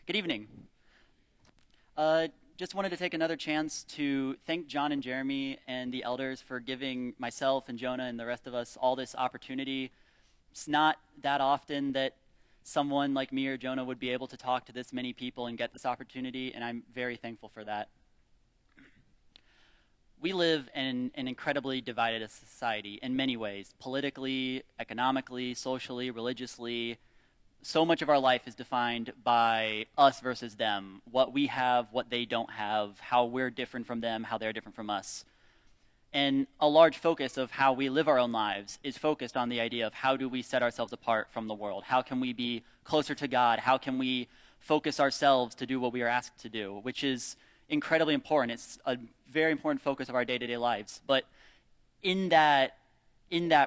Good evening. Just wanted to take another chance to thank John and Jeremy and the elders for giving myself and Jonah and the rest of us all this opportunity. It's not that often that someone like me or Jonah would be able to talk to this many people and get this opportunity, and I'm very thankful for that. We live in an incredibly divided society in many ways, politically, economically, socially, religiously. So much of our life is defined by us versus them, what we have, what they don't have, how we're different from them, how they're different from us. And a large focus of how we live our own lives is focused on the idea of how do we set ourselves apart from the world? How can we be closer to God? How can we focus ourselves to do what we are asked to do, which is incredibly important. It's a very important focus of our day-to-day lives. But in that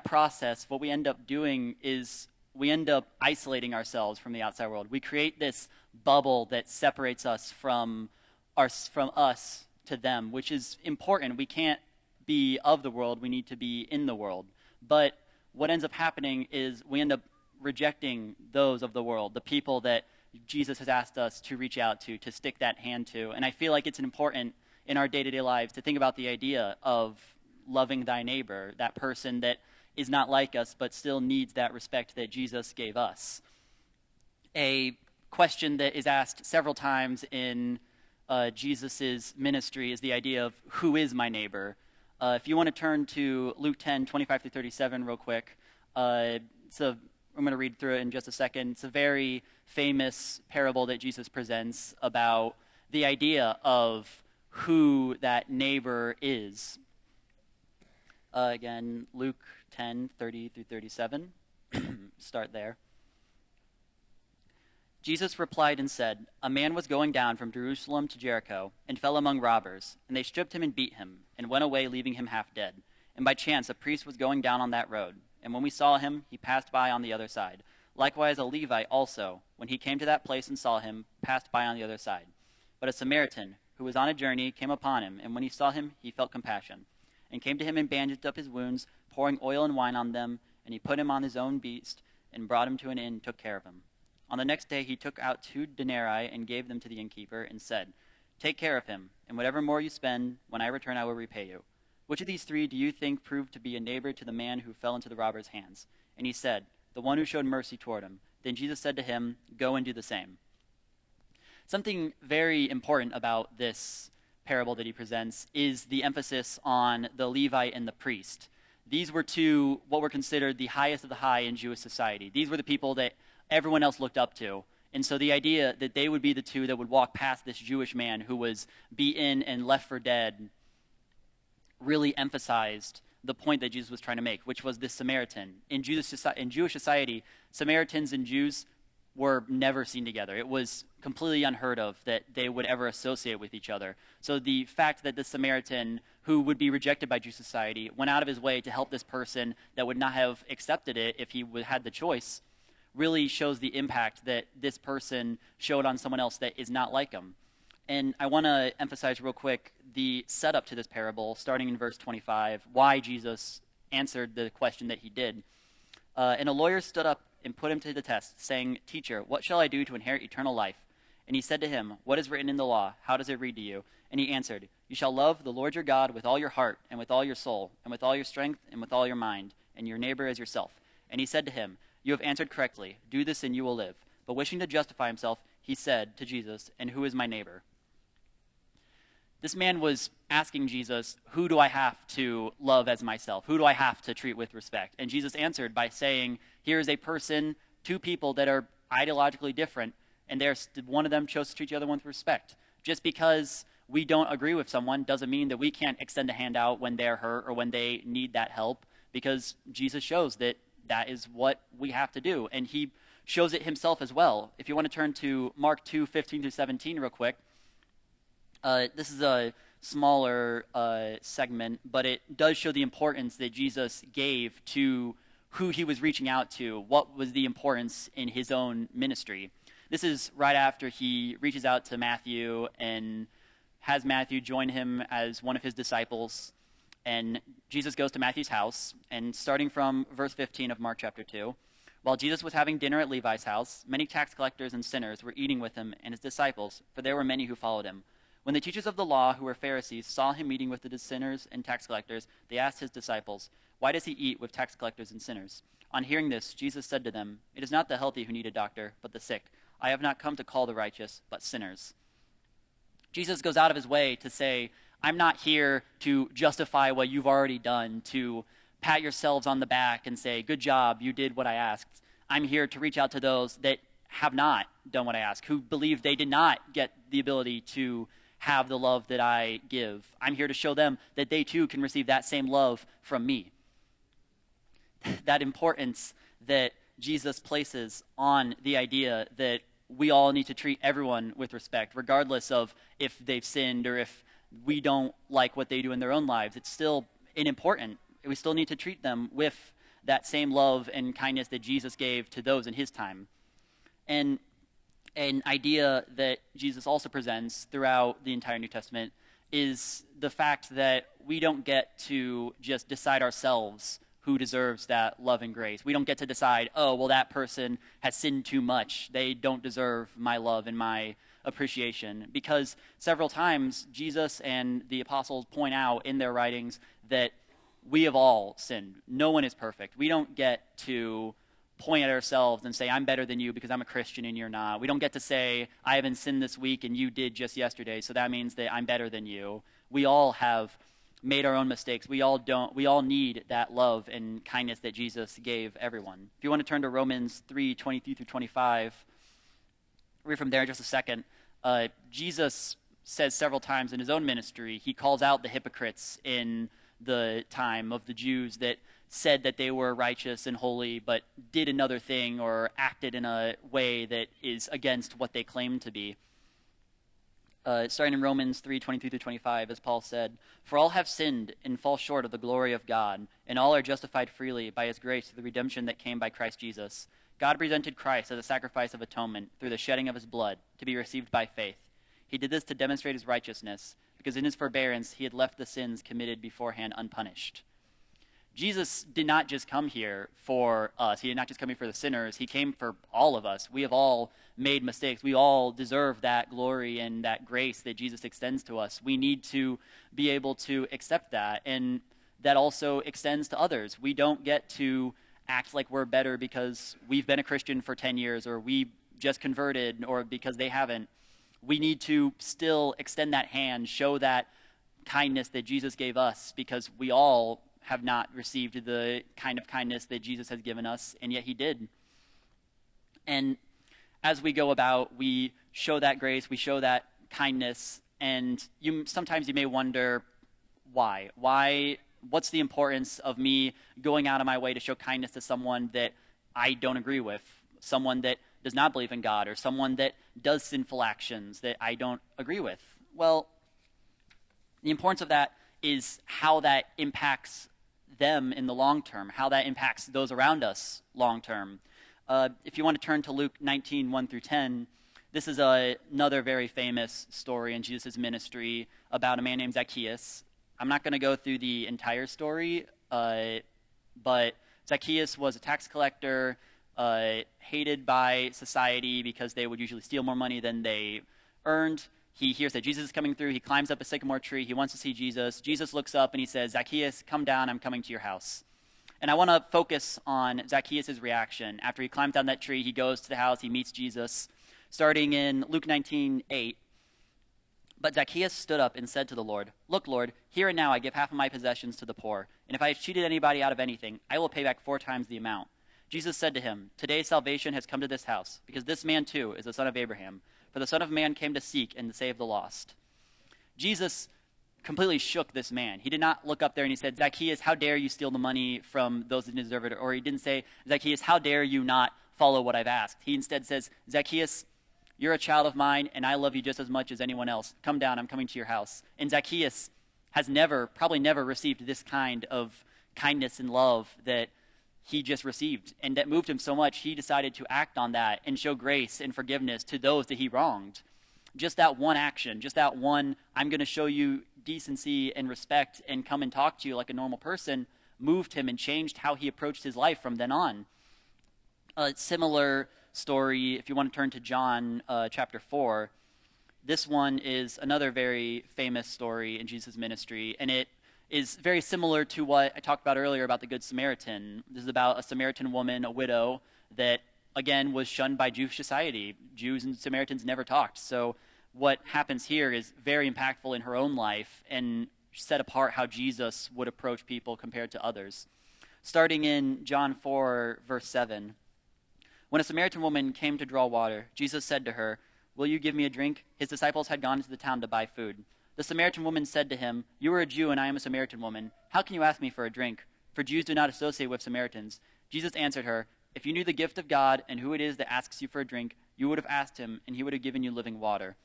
process, what we end up doing is we end up isolating ourselves from the outside world. We create this bubble that separates us from us to them, which is important. We can't be of the world. We need to be in the world. But what ends up happening is we end up rejecting those of the world, the people that Jesus has asked us to reach out to stick that hand to. And I feel like it's important in our day-to-day lives to think about the idea of loving thy neighbor, that person that is not like us, but still needs that respect that Jesus gave us. A question that is asked several times in Jesus' ministry is the idea of who is my neighbor? If you want to turn to Luke 10, 25 through 37 real quick, I'm going to read through it in just a second. It's a very famous parable that Jesus presents about the idea of who that neighbor is. Again, Luke 10, 30 through 37. Start there. Jesus replied and said, "A man was going down from Jerusalem to Jericho and fell among robbers, and they stripped him and beat him and went away, leaving him half dead. And by chance a priest was going down on that road, and when we saw him, he passed by on the other side. Likewise a Levite also, when he came to that place and saw him, passed by on the other side. But a Samaritan, who was on a journey, came upon him, and when he saw him, he felt compassion, and came to him and bandaged up his wounds, pouring oil and wine on them, and he put him on his own beast, and brought him to an inn and took care of him. On the next day he took out 2 denarii and gave them to the innkeeper, and said, 'Take care of him, and whatever more you spend, when I return I will repay you.' Which of these 3 do you think proved to be a neighbor to the man who fell into the robber's hands?" And he said, "The one who showed mercy toward him." Then Jesus said to him, "Go and do the same." Something very important about this parable that he presents is the emphasis on the Levite and the priest. These were 2, what were considered the highest of the high in Jewish society. These were the people that everyone else looked up to. And so the idea that they would be the 2 that would walk past this Jewish man who was beaten and left for dead really emphasized the point that Jesus was trying to make, which was this Samaritan. In Jewish society, Samaritans and Jews were never seen together. It was completely unheard of that they would ever associate with each other. So the fact that the Samaritan, who would be rejected by Jewish society, went out of his way to help this person that would not have accepted it if he had the choice, really shows the impact that this person showed on someone else that is not like him. And I want to emphasize real quick the setup to this parable, starting in verse 25, why Jesus answered the question that he did. And a lawyer stood up and put him to the test, saying, "Teacher, what shall I do to inherit eternal life?" And he said to him, "What is written in the law? How does it read to you?" And he answered, "You shall love the Lord your God with all your heart, and with all your soul, and with all your strength, and with all your mind, and your neighbor as yourself." And he said to him, "You have answered correctly. Do this and you will live." But wishing to justify himself, he said to Jesus, "And who is my neighbor?" This man was asking Jesus, who do I have to love as myself? Who do I have to treat with respect? And Jesus answered by saying, here is a person, 2 people that are ideologically different, and one of them chose to treat the other one with respect. Just because we don't agree with someone doesn't mean that we can't extend a hand out when they're hurt or when they need that help, because Jesus shows that that is what we have to do. And he shows it himself as well. If you want to turn to Mark 2, 15 through 17 real quick. This is a smaller segment, but it does show the importance that Jesus gave to who he was reaching out to, what was the importance in his own ministry. This is right after he reaches out to Matthew and has Matthew join him as one of his disciples. And Jesus goes to Matthew's house, and starting from verse 15 of Mark chapter 2, While Jesus was having dinner at Levi's house, many tax collectors and sinners were eating with him and his disciples, for there were many who followed him. When the teachers of the law, who were Pharisees, saw him eating with the sinners and tax collectors, they asked his disciples, "Why does he eat with tax collectors and sinners?" On hearing this, Jesus said to them, "It is not the healthy who need a doctor, but the sick. I have not come to call the righteous, but sinners." Jesus goes out of his way to say, I'm not here to justify what you've already done, to pat yourselves on the back and say, good job, you did what I asked. I'm here to reach out to those that have not done what I asked, who believe they did not get the ability to have the love that I give. I'm here to show them that they too can receive that same love from me. That importance that Jesus places on the idea that we all need to treat everyone with respect, regardless of if they've sinned or if we don't like what they do in their own lives. It's still important. We still need to treat them with that same love and kindness that Jesus gave to those in his time. And an idea that Jesus also presents throughout the entire New Testament is the fact that we don't get to just decide ourselves who deserves that love and grace. We don't get to decide, oh, well, that person has sinned too much. They don't deserve my love and my appreciation. Because several times, Jesus and the apostles point out in their writings that we have all sinned. No one is perfect. We don't get to point at ourselves and say, I'm better than you because I'm a Christian and you're not. We don't get to say, I haven't sinned this week and you did just yesterday, so that means that I'm better than you. We all have made our own mistakes. We all need that love and kindness that Jesus gave everyone. If you want to turn to Romans 3:23 through 25, read from there in just a second. Jesus says several times in his own ministry, he calls out the hypocrites in the time of the Jews that said that they were righteous and holy, but did another thing or acted in a way that is against what they claimed to be. Starting in Romans 3:23 through 25, as Paul said, "For all have sinned and fall short of the glory of God, and all are justified freely by his grace through the redemption that came by Christ Jesus. God presented Christ as a sacrifice of atonement through the shedding of his blood to be received by faith. He did this to demonstrate his righteousness, because in his forbearance he had left the sins committed beforehand unpunished." Jesus did not just come here for us. He did not just come here for the sinners. He came for all of us. We have all made mistakes. We all deserve that glory and that grace that Jesus extends to us. We need to be able to accept that, and that also extends to others. We don't get to act like we're better because we've been a Christian for 10 years or we just converted or because they haven't. We need to still extend that hand, show that kindness that Jesus gave us, because we all have not received the kind of kindness that Jesus has given us, and yet he did. And as we go about, we show that grace, we show that kindness, and sometimes you may wonder why. What's the importance of me going out of my way to show kindness to someone that I don't agree with, someone that does not believe in God, or someone that does sinful actions that I don't agree with? Well, the importance of that is how that impacts them in the long term, how that impacts those around us long term. If you want to turn to Luke 19:1 through 10, this is another very famous story in Jesus' ministry about a man named Zacchaeus. I'm not going to go through the entire story, but Zacchaeus was a tax collector, hated by society because they would usually steal more money than they earned. He hears that Jesus is coming through. He climbs up a sycamore tree. He wants to see Jesus. Jesus looks up and he says, "Zacchaeus, come down. I'm coming to your house." And I want to focus on Zacchaeus' reaction. After he climbs down that tree, he goes to the house. He meets Jesus. Starting in Luke 19:8, "But Zacchaeus stood up and said to the Lord, 'Look, Lord, here and now I give half of my possessions to the poor. And if I have cheated anybody out of anything, I will pay back 4 times the amount.' Jesus said to him, 'Today salvation has come to this house, because this man too is a son of Abraham. For the Son of Man came to seek and to save the lost.'" Jesus completely shook this man. He did not look up there and he said, "Zacchaeus, how dare you steal the money from those that deserve it?" Or he didn't say, "Zacchaeus, how dare you not follow what I've asked?" He instead says, "Zacchaeus, you're a child of mine and I love you just as much as anyone else. Come down, I'm coming to your house." And Zacchaeus has probably never received this kind of kindness and love that he just received, and that moved him so much he decided to act on that and show grace and forgiveness to those that he wronged. Just that one action, just that one, I'm going to show you decency and respect and come and talk to you like a normal person, moved him and changed how he approached his life from then on. A similar story, if you want to turn to John chapter 4, this one is another very famous story in Jesus' ministry, and it is very similar to what I talked about earlier about the Good Samaritan. This is about a Samaritan woman, a widow, that, again, was shunned by Jewish society. Jews and Samaritans never talked. So what happens here is very impactful in her own life and set apart how Jesus would approach people compared to others. Starting in John 4, verse 7, when a Samaritan woman came to draw water, Jesus said to her, "Will you give me a drink?" His disciples had gone into the town to buy food. The Samaritan woman said to him, "You are a Jew and I am a Samaritan woman. How can you ask me for a drink? For Jews do not associate with Samaritans." Jesus answered her, "If you knew the gift of God and who it is that asks you for a drink, you would have asked him and he would have given you living water."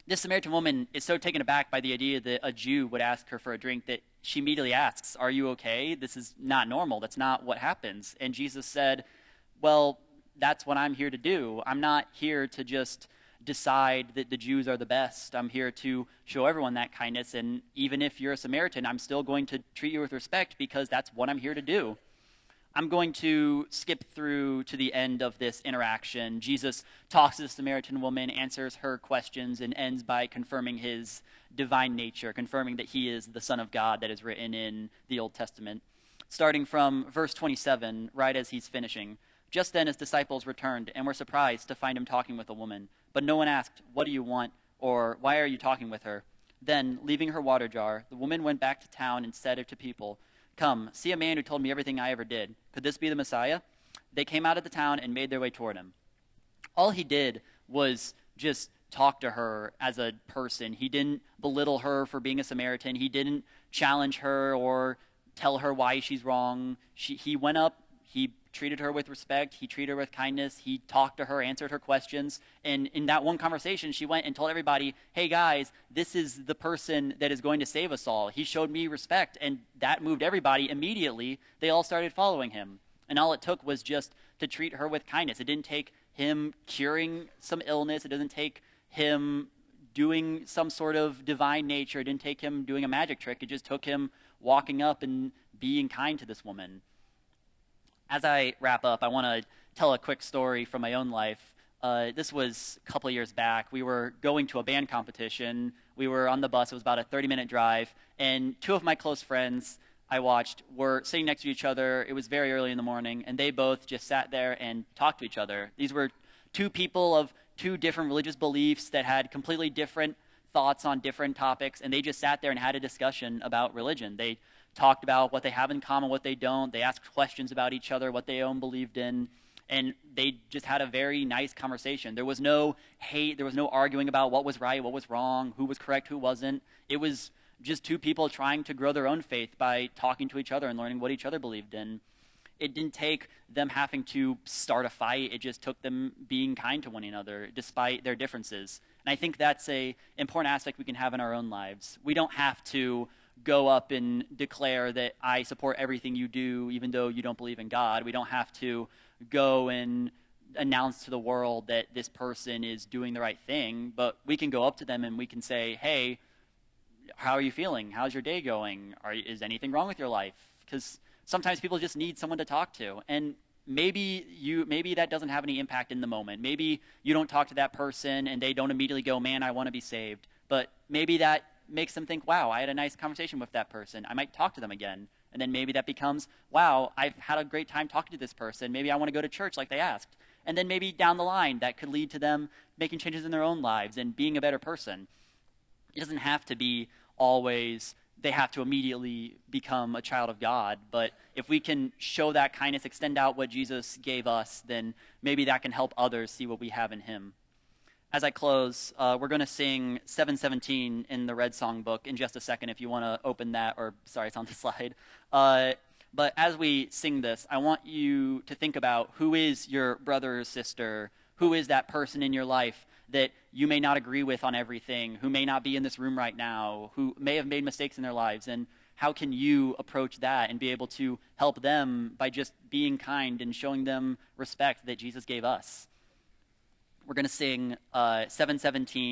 This Samaritan woman is so taken aback by the idea that a Jew would ask her for a drink that she immediately asks, "Are you okay? This is not normal. That's not what happens." And Jesus said, "Well, that's what I'm here to do. I'm not here to just decide that the Jews are the best. I'm here to show everyone that kindness. And even if you're a Samaritan, I'm still going to treat you with respect because that's what I'm here to do." I'm going to skip through to the end of this interaction. Jesus talks to the Samaritan woman, answers her questions, and ends by confirming his divine nature, confirming that he is the Son of God that is written in the Old Testament. Starting from verse 27, right as he's finishing. Just then his disciples returned and were surprised to find him talking with a woman. But no one asked, "What do you want?" or "Why are you talking with her?" Then, leaving her water jar, the woman went back to town and said to people, "Come, see a man who told me everything I ever did. Could this be the Messiah?" They came out of the town and made their way toward him. All he did was just talk to her as a person. He didn't belittle her for being a Samaritan. He didn't challenge her or tell her why she's wrong. He went up, he treated her with respect, he treated her with kindness, he talked to her, answered her questions, and in that one conversation, she went and told everybody, "Hey guys, this is the person that is going to save us all. He showed me respect," and that moved everybody immediately. They all started following him, and all it took was just to treat her with kindness. It didn't take him curing some illness, it doesn't take him doing some sort of divine nature, it didn't take him doing a magic trick, it just took him walking up and being kind to this woman. As I wrap up, I want to tell a quick story from my own life. This was a couple of years back. We were going to a band competition. We were on the bus. It was about a 30-minute drive. And two of my close friends I watched were sitting next to each other. It was very early in the morning, and they both just sat there and talked to each other. These were two people of two different religious beliefs that had completely different thoughts on different topics, and they just sat there and had a discussion about religion. They talked about what they have in common, what they don't. They asked questions about each other, what they own believed in, and they just had a very nice conversation. There was no hate. There was no arguing about what was right, what was wrong, who was correct, who wasn't. It was just two people trying to grow their own faith by talking to each other and learning what each other believed in. It didn't take them having to start a fight. It just took them being kind to one another despite their differences. And I think that's an important aspect we can have in our own lives. We don't have to go up and declare that I support everything you do, even though you don't believe in God. We don't have to go and announce to the world that this person is doing the right thing, but we can go up to them and we can say, "Hey, how are you feeling? How's your day going? Is anything wrong with your life?" Because sometimes people just need someone to talk to, and maybe that doesn't have any impact in the moment. Maybe you don't talk to that person and they don't immediately go, "Man, I want to be saved." But maybe that makes them think, "Wow, I had a nice conversation with that person. I might talk to them again." And then maybe that becomes, "Wow, I've had a great time talking to this person. Maybe I want to go to church like they asked." And then maybe down the line, that could lead to them making changes in their own lives and being a better person. It doesn't have to be always they have to immediately become a child of God. But if we can show that kindness, extend out what Jesus gave us, then maybe that can help others see what we have in him. As I close, we're going to sing 717 in the Red Songbook in just a second if you want to open that, or sorry, it's on the slide. But as we sing this, I want you to think about who is your brother or sister, who is that person in your life that you may not agree with on everything, who may not be in this room right now, who may have made mistakes in their lives, and how can you approach that and be able to help them by just being kind and showing them respect that Jesus gave us? We're going to sing 717.